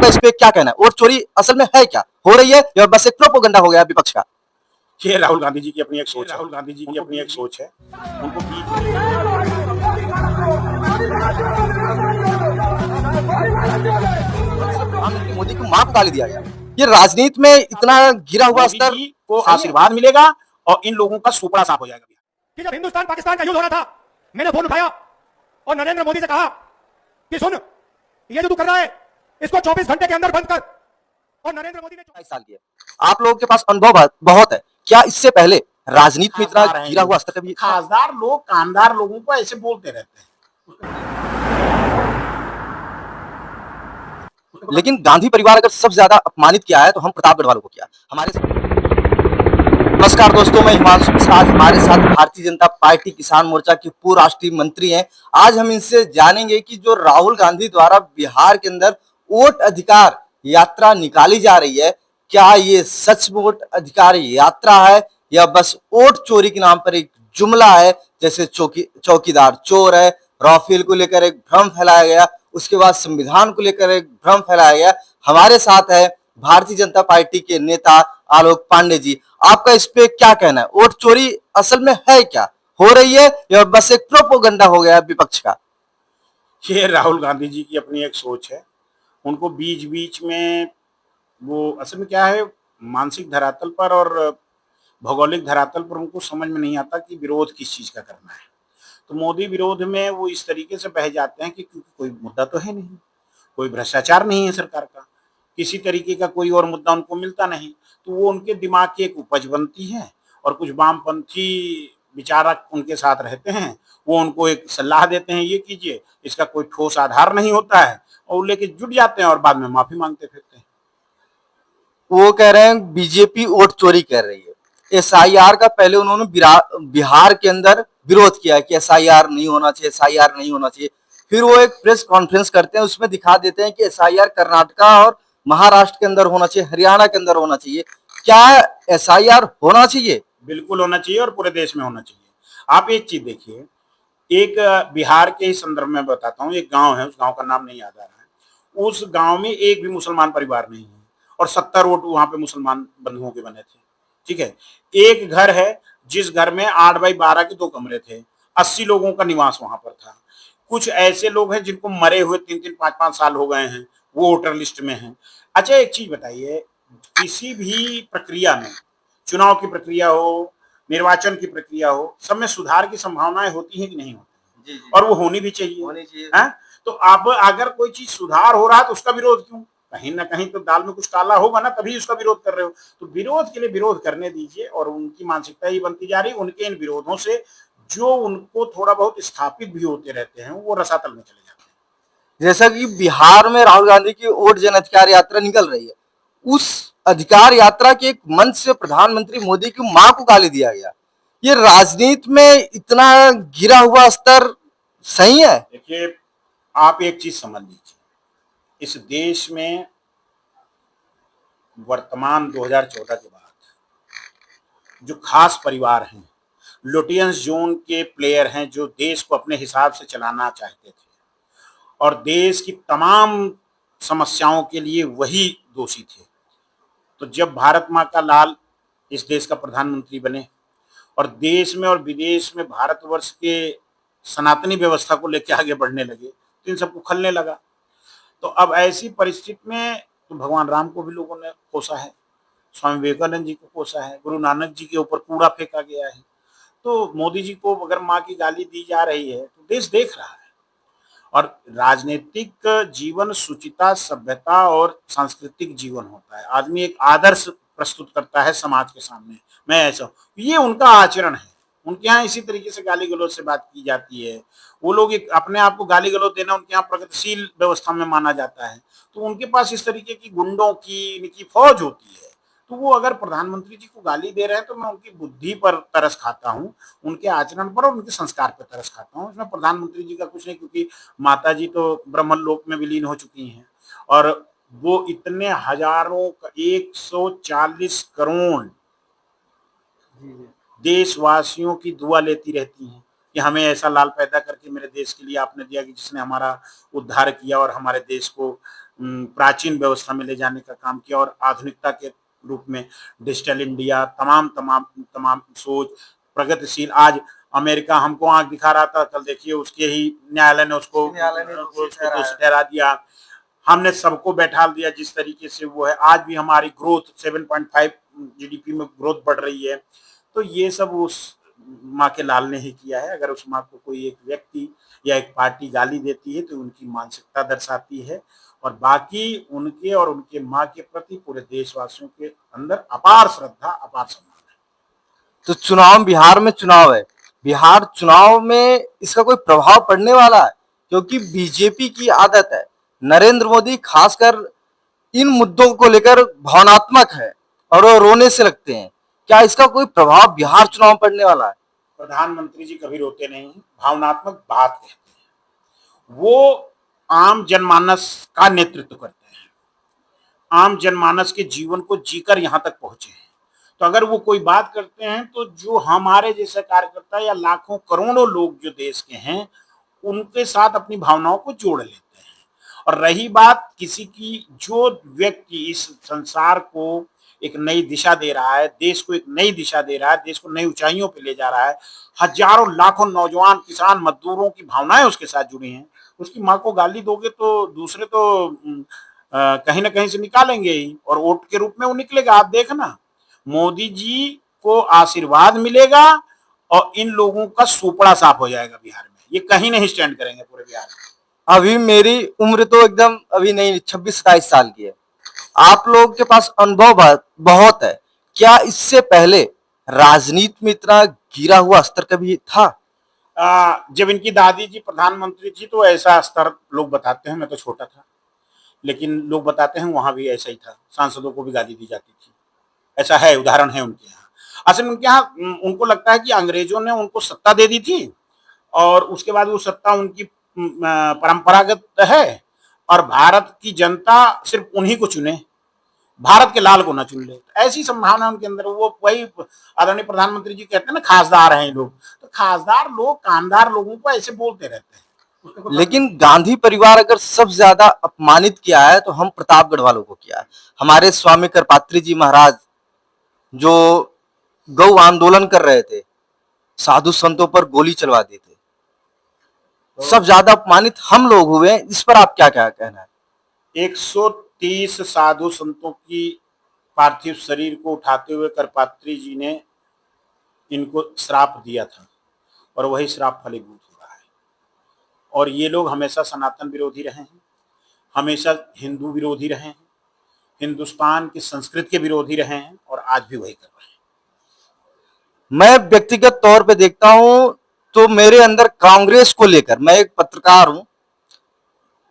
आपका इस पे क्या कहना है? वोट चोरी असल में है क्या, हो रही है या बस एक प्रोपोगंडा हो गया विपक्ष का? ये राहुल गांधी जी की अपनी एक सोच है। उनको प्रधानमंत्री मोदी को मां को गाली दिया गया, ये राजनीति में इतना गिरा हुआ मोदी स्तर जी को आशीर्वाद मिलेगा और इन लोगों का सुपड़ा साफ हो जाएगा। कि जब हिंदुस्तान पाकिस्तान का युद्ध हो रहा था, मैंने फोन उठाया और नरेंद्र मोदी से कहा कि सुन, ये जो तू कर रहा है इसको 24 घंटे के अंदर बंद कर। और नरेंद्र मोदी ने 22 साल की है, आप लोगों के पास अनुभव बहुत है, क्या इससे पहले राजनीति में इतना गिरा हुआ स्तर कभी? खासदार लोग, कामदार लोगों को ऐसे बोलते रहते हैं। लेकिन गांधी परिवार अगर सबसे ज्यादा अपमानित किया है तो हम प्रतापगढ़ वालों को किया हमारे। नमस्कार दोस्तों, मैं हिमांशु प्रसाद, हमारे साथ भारतीय जनता पार्टी किसान मोर्चा के पूर्व राष्ट्रीय मंत्री हैं। आज हम इनसे जानेंगे कि जो राहुल गांधी द्वारा बिहार के अंदर वोट अधिकार यात्रा निकाली जा रही है, क्या ये सच वोट अधिकार यात्रा है या बस वोट चोरी के नाम पर एक जुमला है? जैसे चौकीदार चोर है, राफेल को लेकर एक भ्रम फैलाया गया, उसके बाद संविधान को लेकर एक भ्रम फैलाया गया। हमारे साथ है भारतीय जनता पार्टी के नेता आलोक पांडे जी। आपका इस पे क्या कहना है? वोट चोरी असल में है क्या, हो रही है या बस एक प्रोपोगंडा हो गया विपक्ष का? ये राहुल गांधी जी की अपनी एक सोच है। उनको बीच बीच में वो असल में क्या है, मानसिक धरातल पर और भौगोलिक धरातल पर उनको समझ में नहीं आता कि विरोध किस चीज का करना है। तो मोदी विरोध में वो इस तरीके से बह जाते हैं कि क्योंकि कोई मुद्दा तो है नहीं, कोई भ्रष्टाचार नहीं है सरकार का, किसी तरीके का कोई और मुद्दा उनको मिलता नहीं, तो वो उनके दिमाग की एक उपज बनती है और कुछ वामपंथी विचारक उनके साथ रहते हैं, वो उनको एक सलाह देते हैं, ये कीजिए, इसका कोई ठोस आधार नहीं होता है, और वो लेके जुट जाते हैं और बाद में माफी मांगते फिरते हैं। वो कह रहे हैं बीजेपी वोट चोरी कर रही है। एसआईआर का पहले उन्होंने बिहार के अंदर विरोध किया कि एसआईआर नहीं होना चाहिए, एसआईआर नहीं होना चाहिए। फिर वो एक प्रेस कॉन्फ्रेंस करते हैं, उसमें दिखा देते हैं कि एसआईआर कर्नाटका और महाराष्ट्र के अंदर होना चाहिए, हरियाणा के अंदर होना चाहिए। क्या एसआईआर होना चाहिए? बिल्कुल होना चाहिए और पूरे देश में होना चाहिए। आप एक चीज देखिए, एक बिहार के ही संदर्भ में बताता हूँ, एक गांव है, उस गांव का नाम नहीं याद आ रहा है। उस गांव में एक भी मुसलमान परिवार नहीं है और 70 वोट वहां पे मुसलमान बंधुओं के बने थे। ठीक है, एक घर है जिस घर में 8x12 के 2 कमरे थे, 80 लोगों का निवास वहां पर था। कुछ ऐसे लोग हैं जिनको मरे हुए 3-3, 5-5 साल हो गए हैं, वो वोटर लिस्ट में हैं। अच्छा एक चीज बताइए, किसी भी प्रक्रिया में, चुनाव की प्रक्रिया हो, निर्वाचन की प्रक्रिया हो, सब में सुधार की संभावनाएं होती हैं कि नहीं होती? जी। और वो होनी भी चाहिए, है? तो अब अगर कोई चीज सुधार हो रहा है तो उसका विरोध क्यों? कहीं ना कहीं तो दाल में कुछ काला होगा ना, तभी उसका विरोध कर रहे हो। तो विरोध के लिए विरोध करने दीजिए, और उनकी मानसिकता ही बनती जा रही, उनके इन विरोधों से जो उनको थोड़ा बहुत स्थापित भी होते रहते हैं, वो रसातल में चले जाते हैं। जैसा कि बिहार में राहुल गांधी की वोट जन अधिकार यात्रा निकल रही है, उस अधिकार यात्रा के एक मंच से प्रधानमंत्री मोदी की मां को गाली दिया गया। ये राजनीति में इतना गिरा हुआ स्तर सही है? देखिए, आप एक चीज समझ लीजिए, इस देश में वर्तमान 2014 के बाद जो खास परिवार हैं, लुटियंस जोन के प्लेयर हैं, जो देश को अपने हिसाब से चलाना चाहते थे और देश की तमाम समस्याओं के लिए वही दोषी थे। तो जब भारत माँ का लाल इस देश का प्रधानमंत्री बने और देश में और विदेश में भारतवर्ष के सनातनी व्यवस्था को लेकर आगे बढ़ने लगे, तो इन सबको खलने लगा। तो अब ऐसी परिस्थिति में तो भगवान राम को भी लोगों ने कोसा है, स्वामी विवेकानंद जी को कोसा है, गुरु नानक जी के ऊपर कूड़ा फेंका गया है। तो मोदी जी को अगर माँ की गाली दी जा रही है तो देश देख रहा है। और राजनीतिक जीवन शुचिता, सभ्यता और सांस्कृतिक जीवन होता है। आदमी एक आदर्श प्रस्तुत करता है समाज के सामने, मैं ऐसा, ये उनका आचरण है। उनके यहाँ इसी तरीके से गाली गलौज से बात की जाती है। वो लोग एक अपने आप को गाली गलौज देना उनके यहाँ प्रगतिशील व्यवस्था में माना जाता है। तो उनके पास इस तरीके की गुंडों की, इनकी फौज होती है। तो वो अगर प्रधानमंत्री जी को गाली दे रहे हैं तो मैं उनकी बुद्धि पर तरस खाता हूँ, उनके आचरण पर और उनके संस्कार पर तरस खाता हूँ। इसमें प्रधानमंत्री जी का कुछ नहीं, क्योंकि माता जी तो ब्रह्मलोक में विलीन हो चुकी हैं और वो इतने हजारों, 140 करोड़ देशवासियों की दुआ लेती रहती हैं। कि हमें ऐसा लाल पैदा करके मेरे देश के लिए आपने दिया कि जिसने हमारा उद्धार किया और हमारे देश को प्राचीन व्यवस्था में ले जाने का काम किया और आधुनिकता के रूप में डिजिटल इंडिया तमाम तमाम तमाम सोच प्रगतिशील आज अमेरिका हमको आंख दिखा रहा था, कल देखिए उसके ही न्यायालय ने उसको दोषी ठहरा दिया। हमने सबको बैठा दिया जिस तरीके से वो है। आज भी हमारी ग्रोथ 7.5 जीडीपी में ग्रोथ बढ़ रही है। तो ये सब उस माँ के लाल ने ही किया है। अगर उस माँ को कोई एक व्यक्ति या एक पार्टी गाली देती है तो उनकी मानसिकता दर्शाती है और बाकी उनके और उनके माँ के प्रति पूरे देशवासियों के अंदर अपार श्रद्धा अपार सम्मान है। तो चुनाव, बिहार में चुनाव है, बिहार चुनाव में इसका कोई प्रभाव पड़ने वाला है? क्योंकि बीजेपी की आदत है, नरेंद्र मोदी खासकर इन मुद्दों को लेकर भावनात्मक है और वो रोने से लगते हैं। क्या इसका कोई प्रभाव बिहार चुनाव में पड़ने वाला है? प्रधानमंत्री जी कभी रोते नहीं, भावनात्मक बात कहते हैं। वो आम जनमानस का नेतृत्व करते हैं, आम जनमानस के जीवन को जीकर यहाँ तक पहुंचे हैं। तो अगर वो कोई बात करते हैं तो जो हमारे जैसे कार्यकर्ता या लाखों करोड़ों लोग जो देश के हैं उनके साथ अपनी भावनाओं को जोड़ लेते हैं। और रही बात किसी की, जो व्यक्ति इस संसार को एक नई दिशा दे रहा है, देश को एक नई दिशा दे रहा है, देश को नई ऊंचाइयों पे ले जा रहा है, हजारों लाखों नौजवान किसान मजदूरों की भावनाएं उसके साथ जुड़ी हैं, उसकी माँ को गाली दोगे तो दूसरे तो कहीं ना कहीं से निकालेंगे ही और वोट के रूप में वो निकलेगा। आप देखना मोदी जी को आशीर्वाद मिलेगा और इन लोगों का सुपड़ा साफ हो जाएगा बिहार में। ये कहीं नहीं स्टैंड करेंगे पूरे बिहार में। अभी मेरी उम्र तो एकदम अभी नहीं, 26-27 साल की है। आप लोगों के पास अनुभव बहुत है। क्या इससे पहले राजनीति में इतना गिरा हुआ स्तर कभी था? जब इनकी दादी जी प्रधानमंत्री थी तो ऐसा स्तर लोग बताते हैं, मैं तो छोटा था, लेकिन लोग बताते हैं वहां भी ऐसा ही था, सांसदों को भी गाली दी जाती थी। ऐसा है, उदाहरण है उनके यहाँ। असल में उनके यहाँ उनको लगता है कि अंग्रेजों ने उनको सत्ता दे दी थी और उसके बाद वो सत्ता उनकी परंपरागत है और भारत की जनता सिर्फ उन्हीं को चुने, भारत के लाल को ना चुन ले। तो ऐसी संभावना उनके अंदर, वो वही आदरणीय प्रधानमंत्री जी कहते हैं ना, खासदार हैं लोग। तो खासदार लोग, कामदार लोगों को ऐसे बोलते रहते हैं। लेकिन गांधी परिवार अगर सबसे ज्यादा अपमानित किया है तो हम प्रतापगढ़ वालों को किया है। हमारे स्वामी करपात्री जी महाराज जो गौ आंदोलन कर रहे थे, साधु संतों पर गोली चलवा दी थी, सब ज्यादा अपमानित हम लोग हुए। इस पर आप क्या क्या कहना है? 130 साधु संतों की पार्थिव शरीर को उठाते हुए करपात्री जी ने इनको श्राप दिया था और वही श्राप फलीभूत हो रहा है। और ये लोग हमेशा सनातन विरोधी रहे हैं, हमेशा हिंदू विरोधी रहे हैं, हिंदुस्तान की संस्कृति के विरोधी रहे हैं और आज भी वही कर रहे हैं। मैं व्यक्तिगत तौर पे देखता हूं तो मेरे अंदर कांग्रेस को लेकर, मैं एक पत्रकार हूं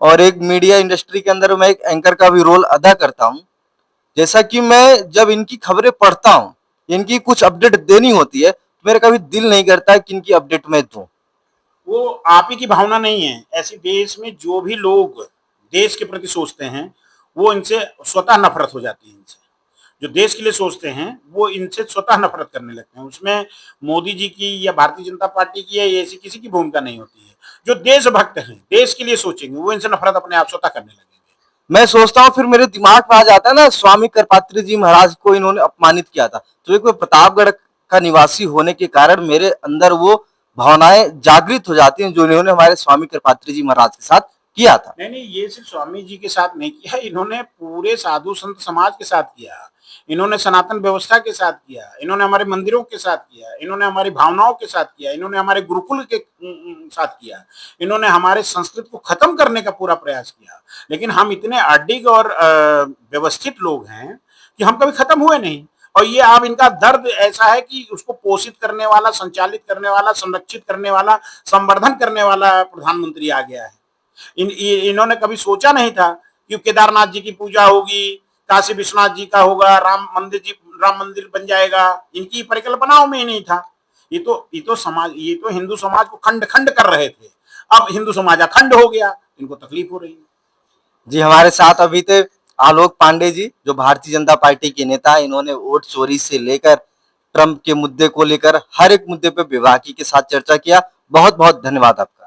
और एक मीडिया इंडस्ट्री के अंदर मैं एक एंकर का भी रोल अदा करता हूं। जैसा कि मैं जब इनकी खबरें पढ़ता हूं, इनकी कुछ अपडेट देनी होती है, तो मेरा कभी दिल नहीं करता है कि इनकी अपडेट मैं दूं। वो आप ही की भावना नहीं है। ऐसे देश में जो भी लोग देश के प्रति सोचते हैं वो इनसे स्वतः नफरत हो जाती है। इनसे जो देश के लिए सोचते हैं वो इनसे स्वतः नफरत करने लगते हैं। उसमें मोदी जी की या भारतीय जनता पार्टी की या ऐसी किसी की भूमिका नहीं होती है। जो देशभक्त हैं, देश के लिए सोचेंगे, वो इनसे नफरत अपने आप स्वतः करने लगेंगे। मैं सोचता हूँ, फिर मेरे दिमाग में आ जाता है ना, स्वामी करपात्री जी महाराज को इन्होंने अपमानित किया था, तो एक प्रतापगढ़ का निवासी होने के कारण मेरे अंदर वो भावनाएं जागृत हो जाती हैं जो इन्होंने हमारे स्वामी करपात्री जी महाराज के साथ किया था। नहीं, ये सिर्फ स्वामी जी के साथ नहीं किया, इन्होंने पूरे साधु संत समाज के साथ किया, इन्होंने सनातन व्यवस्था के साथ किया, इन्होंने हमारे मंदिरों के साथ किया, इन्होंने हमारी भावनाओं के साथ किया, इन्होंने हमारे गुरुकुल के साथ किया, इन्होंने हमारे संस्कृत को खत्म करने का पूरा प्रयास किया। लेकिन हम इतने अडिग और व्यवस्थित लोग हैं कि हम कभी खत्म हुए नहीं। और ये अब इनका दर्द ऐसा है कि उसको पोषित करने वाला, संचालित करने वाला, संरक्षित करने वाला, संवर्धन करने वाला प्रधानमंत्री आ गया है। इन्होंने कभी सोचा नहीं था कि केदारनाथ जी की पूजा होगी, काशी विश्वनाथ जी का होगा, राम मंदिर बन जाएगा। इनकी परिकल्पनाओं में ही नहीं था। ये तो हिंदू समाज को खंड खंड कर रहे थे। अब हिंदू समाज अखंड हो गया, इनको तकलीफ हो रही है। जी, हमारे साथ अभी थे आलोक पांडे जी, जो भारतीय जनता पार्टी के नेता है। इन्होंने वोट चोरी से लेकर ट्रंप के मुद्दे को लेकर हर एक मुद्दे पे बेबाकी के साथ चर्चा किया। बहुत बहुत धन्यवाद आपका।